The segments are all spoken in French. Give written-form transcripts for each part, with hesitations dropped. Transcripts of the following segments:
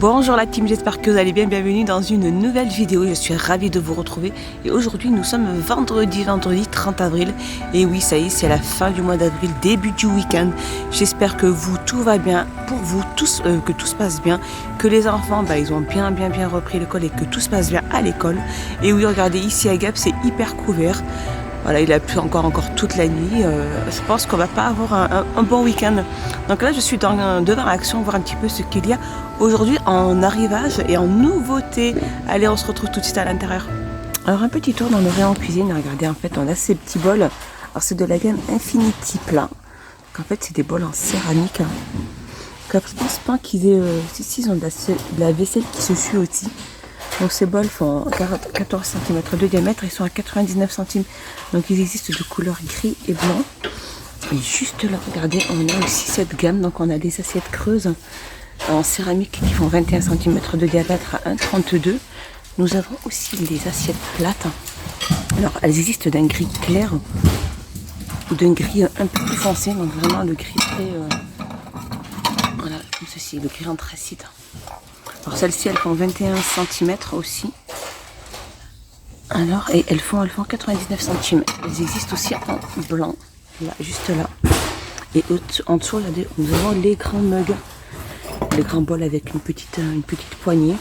Bonjour la team, j'espère que vous allez bien, bienvenue dans une nouvelle vidéo, je suis ravie de vous retrouver et aujourd'hui nous sommes vendredi 30 avril et oui ça y est c'est la fin du mois d'avril, début du week-end. J'espère que vous tout va bien pour vous tous, que tout se passe bien, que les enfants ils ont bien repris l'école et que tout se passe bien à l'école. Et oui regardez ici à Gap c'est hyper couvert. Voilà, il a plu encore toute la nuit. Je pense qu'on va pas avoir un bon week-end. Donc là, je suis devant l'action, voir un petit peu ce qu'il y a aujourd'hui en arrivage et en nouveauté. Allez, on se retrouve tout de suite à l'intérieur. Alors, un petit tour dans le rayon cuisine. Regardez, en fait, on a ces petits bols. Alors, c'est de la gamme Infinity Plat. Donc, en fait, c'est des bols en céramique. Donc, je pense pas qu'ils aient... si, ils ont de la vaisselle qui se suit aussi. Donc ces bols font 14 cm de diamètre, ils sont à 99 centimes. Donc ils existent de couleur gris et blanc. Et juste là, regardez, on a aussi cette gamme. Donc on a des assiettes creuses en céramique qui font 21 cm de diamètre à 1,32. Nous avons aussi les assiettes plates. Alors elles existent d'un gris clair ou d'un gris un peu plus foncé. Donc vraiment le gris très... voilà, comme ceci, le gris anthracite. Alors celles-ci elles font 21 cm aussi. Alors et elles font 99 centimes. Elles existent aussi en blanc, là, juste là. Et en dessous là, nous avons les grands mugs, les grands bols avec une petite poignée.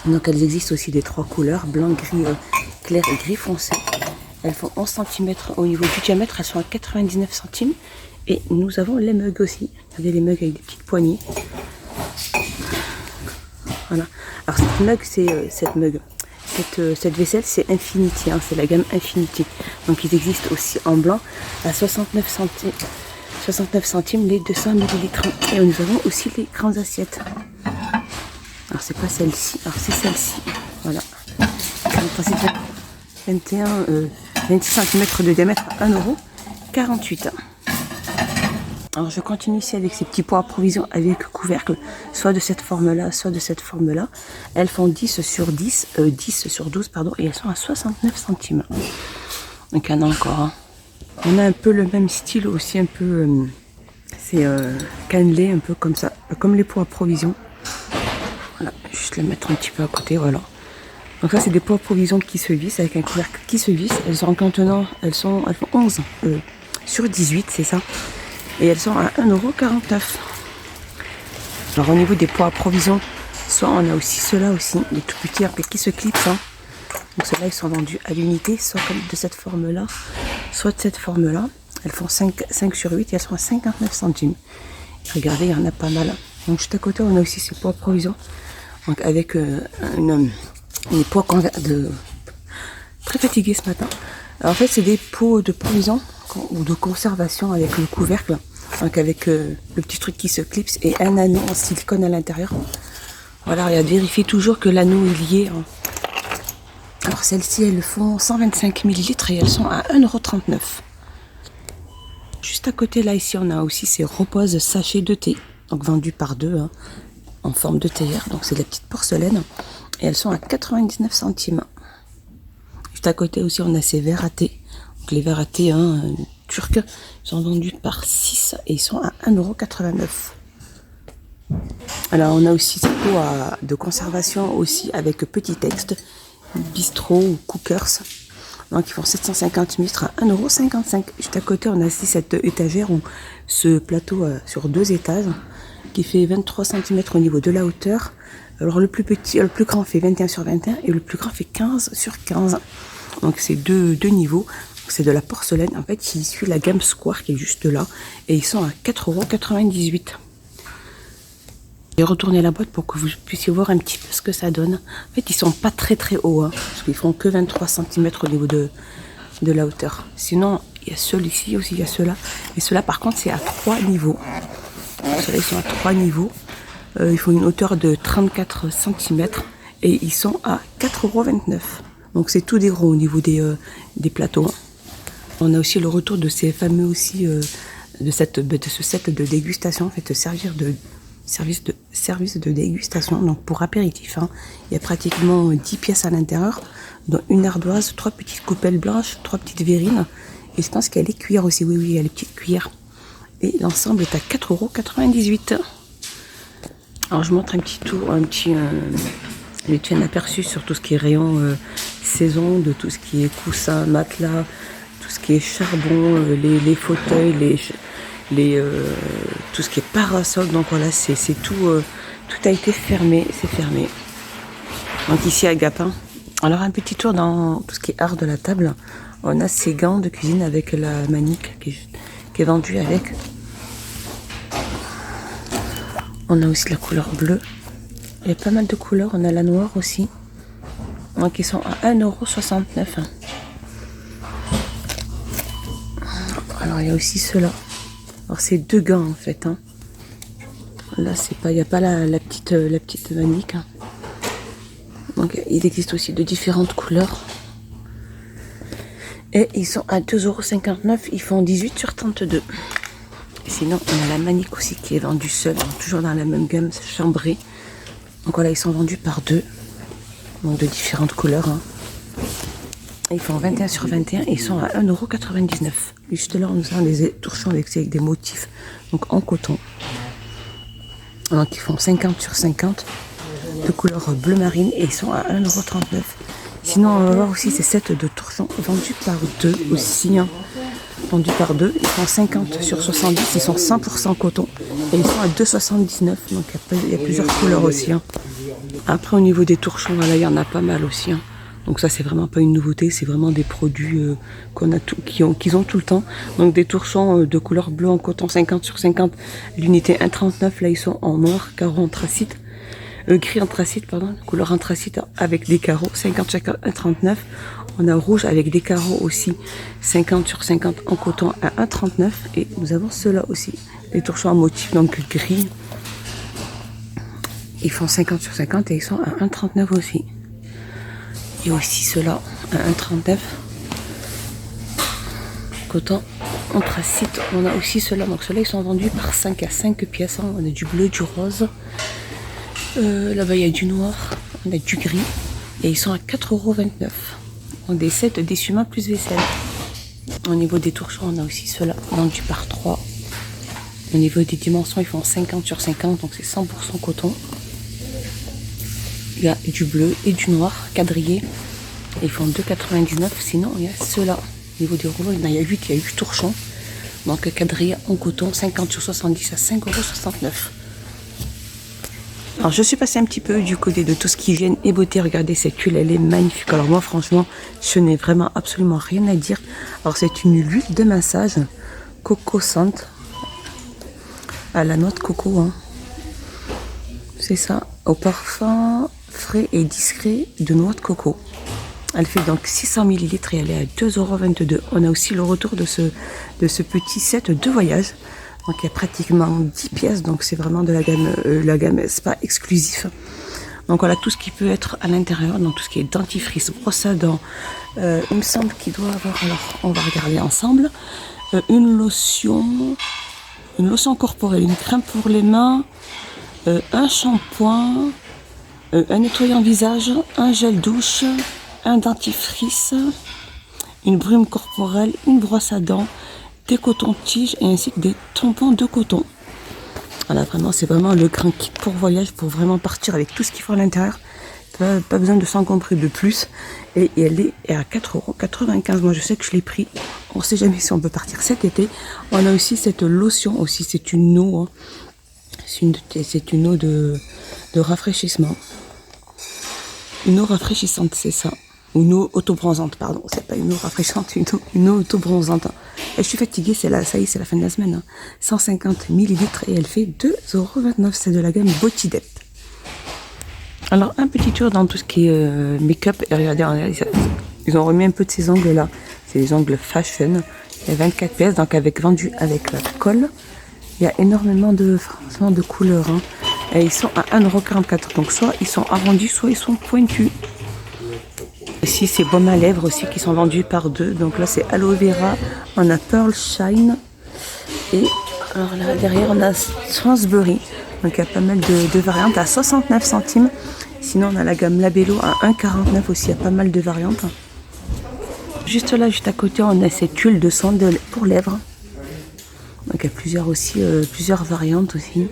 Donc elles existent aussi des trois couleurs, blanc, gris clair et gris foncé. Elles font 11 cm au niveau du diamètre, elles sont à 99 centimes. Et nous avons les mugs aussi. Regardez les mugs avec des petites poignées. Voilà. Alors cette vaisselle c'est Infinity, hein, c'est la gamme Infinity. Donc ils existent aussi en blanc à 69 centimes les 200 ml. Et nous avons aussi les grandes assiettes. Alors c'est pas celle-ci, alors c'est celle-ci. Voilà. 26 cm de diamètre à 1,48 €. Alors je continue ici avec ces petits pots à provision avec couvercle, soit de cette forme-là, soit de cette forme-là. Elles font 10 sur 12, pardon, et elles sont à 69 centimes. Donc il y en a encore. Hein. On a un peu le même style aussi, un peu, c'est cannelé, un peu comme ça, comme les pots à provision. Voilà, juste les mettre un petit peu à côté, voilà. Donc ça c'est des pots à provision qui se vissent, avec un couvercle qui se visse. Elles sont contenant, elles font 11 sur 18, c'est ça. Et elles sont à 1,49 €. Alors au niveau des pots à provision, soit on a aussi ceux-là aussi, les tout petits qui se clipsent. Hein. Donc ceux-là ils sont vendus à l'unité, soit comme de cette forme-là, soit de cette forme-là. Elles font 5 sur 8 et elles sont à 59 centimes. Et regardez, il y en a pas mal. Donc juste à côté on a aussi ces pots à provision. Donc avec une pots très fatigués ce matin. Alors en fait c'est des pots de provision ou de conservation avec le couvercle, donc avec le petit truc qui se clipse et un anneau en silicone à l'intérieur. Voilà, et à vérifier toujours que l'anneau est lié. Hein. Alors celles-ci elles font 125 ml et elles sont à 1,39 €. Juste à côté là ici on a aussi ces reposes sachets de thé, donc vendus par deux hein, en forme de théière, donc c'est de la petite porcelaine et elles sont à 99 centimes. Juste à côté aussi on a ces verres à thé. Les verres à thé turcs sont vendus par 6 et ils sont à 1,89 €. Alors on a aussi ces pots de conservation aussi avec petit texte, bistrot ou cookers. Donc ils font 750 ml à 1,55 €. Juste à côté on a aussi cette étagère ou ce plateau sur 2 étages qui fait 23 cm au niveau de la hauteur. Alors le plus grand fait 21 sur 21 et le plus grand fait 15 sur 15. Donc c'est deux niveaux. C'est de la porcelaine, en fait, qui suit la gamme Square qui est juste là. Et ils sont à 4,98 €. J'ai retourné la boîte pour que vous puissiez voir un petit peu ce que ça donne. En fait, ils sont pas très hauts, hein, parce qu'ils font que 23 cm au niveau de la hauteur. Sinon, il y a ceux-ci aussi, il y a ceux-là. Et ceux-là, par contre, c'est à 3 niveaux. Ceux-là, ils sont à 3 niveaux. Ils font une hauteur de 34 cm. Et ils sont à 4,29 €. Donc, c'est tout des gros au niveau des plateaux. Hein. On a aussi le retour de ces fameux aussi de ce set de dégustation, en fait, service de dégustation, donc pour apéritif. Hein. Il y a pratiquement 10 pièces à l'intérieur, dont une ardoise, 3 petites coupelles blanches, 3 petites verrines, et je pense qu'il y a les cuillères aussi, oui, il y a les petites cuillères. Et l'ensemble est à 4,98 €. Alors je montre un petit tour, un aperçu sur tout ce qui est rayon saison, de tout ce qui est coussin, matelas, tout ce qui est charbon, les fauteuils, tout ce qui est parasol. Donc voilà, c'est tout, tout a été fermé, c'est fermé. Donc ici à Gapin. Alors un petit tour dans tout ce qui est art de la table. On a ces gants de cuisine avec la manique qui est vendue avec. On a aussi la couleur bleue. Il y a pas mal de couleurs. On a la noire aussi. Donc ils sont à 1,69 €. Alors il y a aussi ceux-là. Alors c'est 2 gants en fait. Hein. Là c'est pas, il n'y a pas la petite manique. Hein. Donc il existe aussi de différentes couleurs. Et ils sont à 2,59 €. Ils font 18 sur 32. Et sinon, on a la manique aussi qui est vendue seule. Donc toujours dans la même gamme, chambrée. Donc voilà, ils sont vendus par 2. Donc de différentes couleurs. Hein. Ils font 21 sur 21 et ils sont à 1,99 €. Juste là, on a des torchons avec des motifs. Donc en coton. Donc ils font 50 sur 50. De couleur bleu marine et ils sont à 1,39 €. Sinon, on va voir aussi ces sets de torchons vendus par 2 aussi. Hein. Vendus par 2, ils font 50 sur 70, ils sont 100% coton et ils sont à 2,79 €. Donc il y a plusieurs couleurs aussi. Hein. Après, au niveau des torchons, voilà, il y en a pas mal aussi. Hein. Donc ça, c'est vraiment pas une nouveauté, c'est vraiment des produits qu'ils ont tout le temps. Donc des torchons de couleur bleu en coton 50 sur 50, l'unité 1,39 €. Là, ils sont en noir, carreau anthracite. Gris anthracite, pardon, couleur anthracite avec des carreaux, 50 sur 1,39 €. On a rouge avec des carreaux aussi, 50 sur 50 en coton à 1,39 €. Et nous avons ceux-là aussi, les torchons en motif, donc gris. Ils font 50 sur 50 et ils sont à 1,39 € aussi. Et aussi ceux-là à 1,39 €. Coton anthracite, on a aussi ceux-là. Donc ceux-là, ils sont vendus par 5 à 5 pièces. Hein. On a du bleu, du rose. Là-bas, il y a du noir, on a du gris. Et ils sont à 4,29 €. Donc des sets d'essuie-mains plus vaisselle. Au niveau des torchons, on a aussi ceux-là, vendus par 3. Au niveau des dimensions, ils font 50 sur 50, donc c'est 100% coton. Il y a du bleu et du noir, quadrillé. Et ils font 2,99 €. Sinon, il y a ceux-là. Au niveau des rouleaux, il y a 8 torchons. Donc quadrillé en coton, 50 sur 70 à 5,69 €. Alors je suis passée un petit peu du côté de tout ce qui hygiène et beauté. Regardez cette huile, elle est magnifique. Alors moi franchement, je n'ai vraiment absolument rien à dire. Alors c'est une huile de massage coco scent à la noix de coco. Hein. C'est ça, au parfum frais et discret de noix de coco. Elle fait donc 600 ml et elle est à 2,22 €. On a aussi le retour de ce petit set de voyage. Donc il y a pratiquement 10 pièces, donc c'est vraiment de la gamme spa exclusif. Donc voilà tout ce qui peut être à l'intérieur, donc tout ce qui est dentifrice, brosse à dents. Il me semble qu'il doit avoir, alors on va regarder ensemble, une lotion corporelle, une crème pour les mains, un shampoing, un nettoyant visage, un gel douche, un dentifrice, une brume corporelle, une brosse à dents, des cotons-tiges et ainsi que des tampons de coton. Voilà, vraiment, c'est vraiment le grand kit pour voyage, pour vraiment partir avec tout ce qu'il faut à l'intérieur. Pas besoin de s'encombrer de plus. Et elle est à 4,95 €. Moi, je sais que je l'ai pris. On ne sait jamais si on peut partir cet été. On a aussi cette lotion, aussi, c'est une eau. Hein. C'est une eau de rafraîchissement. Une eau rafraîchissante, c'est ça. Ou une eau auto-bronzante, pardon. C'est pas une eau rafraîchissante, une eau auto-bronzante. Et je suis fatiguée, ça y est, c'est la fin de la semaine. Hein. 150 ml et elle fait 2,29 €. C'est de la gamme Beauty Dep. Alors, un petit tour dans tout ce qui est make-up. Et regardez, ils ont remis un peu de ces ongles là. C'est les ongles fashion. Il y a 24 pièces, donc vendu avec la colle. Il y a énormément de couleurs. Hein. Et ils sont à 1,44 €. Donc, soit ils sont arrondis, soit ils sont pointus. Ici, c'est baumes à lèvres aussi qui sont vendus par 2. Donc là, c'est aloe vera. On a Pearl Shine. Et alors là, derrière, on a Transberry. Donc il y a pas mal de variantes à 69 centimes. Sinon, on a la gamme Labello à 1,49 € aussi. Il y a pas mal de variantes. Juste là, juste à côté, on a cette huile de sang pour lèvres. Donc il y a plusieurs variantes aussi.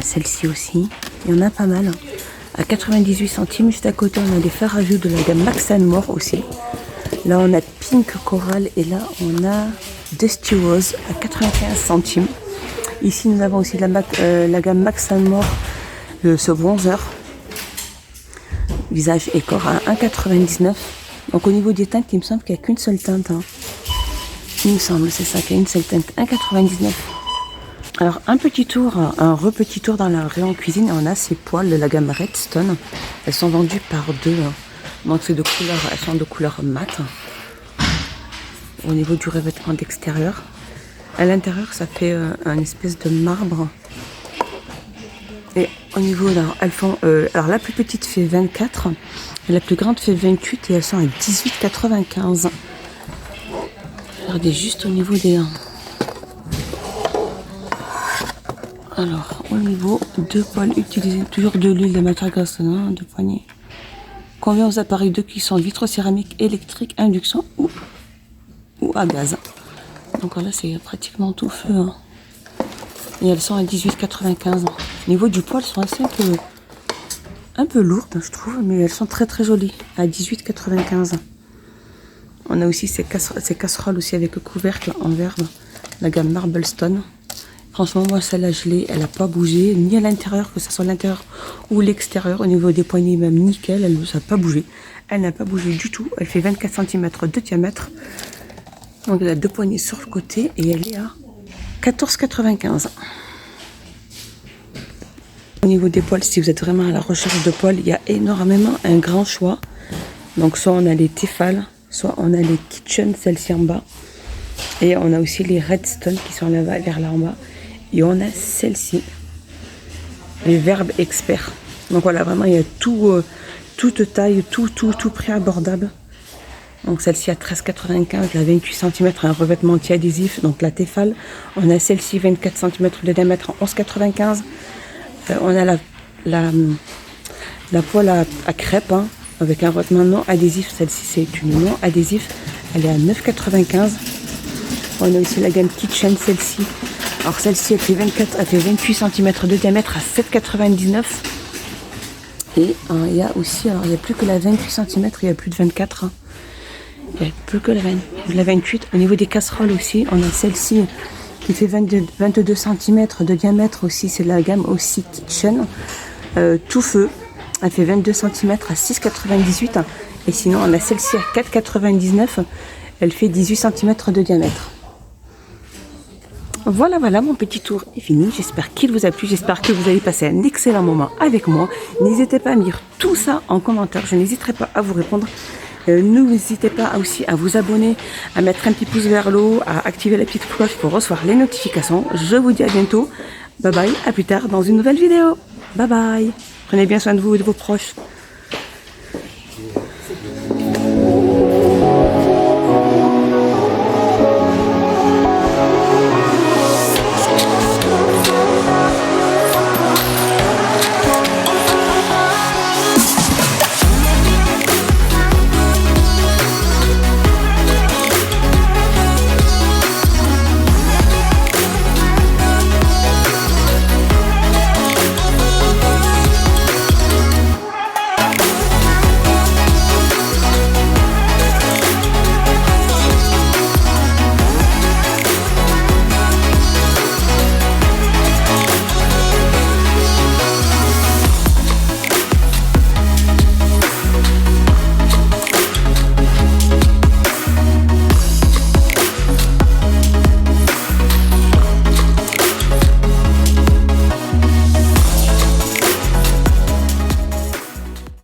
celle-ci aussi. Il y en a pas mal. À 98 centimes. Juste à côté, on a des fers à joues de la gamme Max & More aussi. Là, on a Pink Coral et là, on a Dusty Rose à 95 centimes. Ici, nous avons aussi la gamme Max & More, ce bronzer. Visage et corps à 1,99. Donc, au niveau des teintes, il me semble qu'il n'y a qu'une seule teinte. Hein. Il me semble, c'est ça, qu'il y a une seule teinte. 1,99. Alors, un petit tour dans la rayon cuisine. Et on a ces poils de la gamme Redstone. Elles sont vendues par 2. Hein. Donc, c'est de couleur, elles sont de couleur mat. Au niveau du revêtement d'extérieur. À l'intérieur, ça fait un espèce de marbre. Et au niveau, elles font, alors la plus petite fait 24, et la plus grande fait 28, et elles sont à 18,95. Regardez juste au niveau des... Alors, au niveau, 2 poils utilisés, toujours de l'huile de matière grasse, 2 poignées. Convient aux appareils de cuisson, vitrocéramique, électrique, induction ou à gaz. Donc voilà, c'est pratiquement tout feu. Hein. Et elles sont à 18,95. Au niveau du poil, elles sont assez un peu lourdes, je trouve, mais elles sont très très jolies. À 18,95. On a aussi ces casseroles aussi avec le couvercle en verre, la gamme Marblestone. Franchement, moi, celle-là, je l'ai, elle n'a pas bougé, ni à l'intérieur, que ce soit l'intérieur ou l'extérieur. Au niveau des poignées, même nickel, elle n'a pas bougé. Elle n'a pas bougé du tout. Elle fait 24 cm de diamètre. Donc, elle a 2 poignées sur le côté et elle est à 14,95. Au niveau des poils, si vous êtes vraiment à la recherche de poils, il y a énormément un grand choix. Donc, soit on a les Tefal, soit on a les Kitchen, celle-ci en bas. Et on a aussi les Redstone qui sont là-bas, vers là en bas. Et on a celle-ci, les Verbe Expert. Donc voilà, vraiment, il y a toute taille, tout prix abordable. Donc celle-ci à 13,95, la 28 cm, un revêtement anti-adhésif, donc la Tefal. On a celle-ci 24 cm de diamètre en 11,95. On a la poêle à crêpes, hein, avec un revêtement non adhésif. Celle-ci c'est une non adhésif, elle est à 9,95. On a aussi la gamme Kitchen, celle-ci. Alors celle-ci elle fait 28 cm de diamètre à 7,99. Et il y a aussi, alors il n'y a plus que la 28 cm, il y a plus de 24. Hein. Il n'y a plus que la 28. Au niveau des casseroles aussi, on a celle-ci qui fait 22 cm de diamètre aussi. C'est la gamme aussi Kitchen. Tout feu. Elle fait 22 cm à 6,98. Et sinon, on a celle-ci à 4,99. Elle fait 18 cm de diamètre. Voilà, mon petit tour est fini. J'espère qu'il vous a plu. J'espère que vous avez passé un excellent moment avec moi. N'hésitez pas à me dire tout ça en commentaire. Je n'hésiterai pas à vous répondre. N'hésitez pas aussi à vous abonner, à mettre un petit pouce vers le haut, à activer la petite cloche pour recevoir les notifications. Je vous dis à bientôt. Bye bye, à plus tard dans une nouvelle vidéo. Bye bye. Prenez bien soin de vous et de vos proches.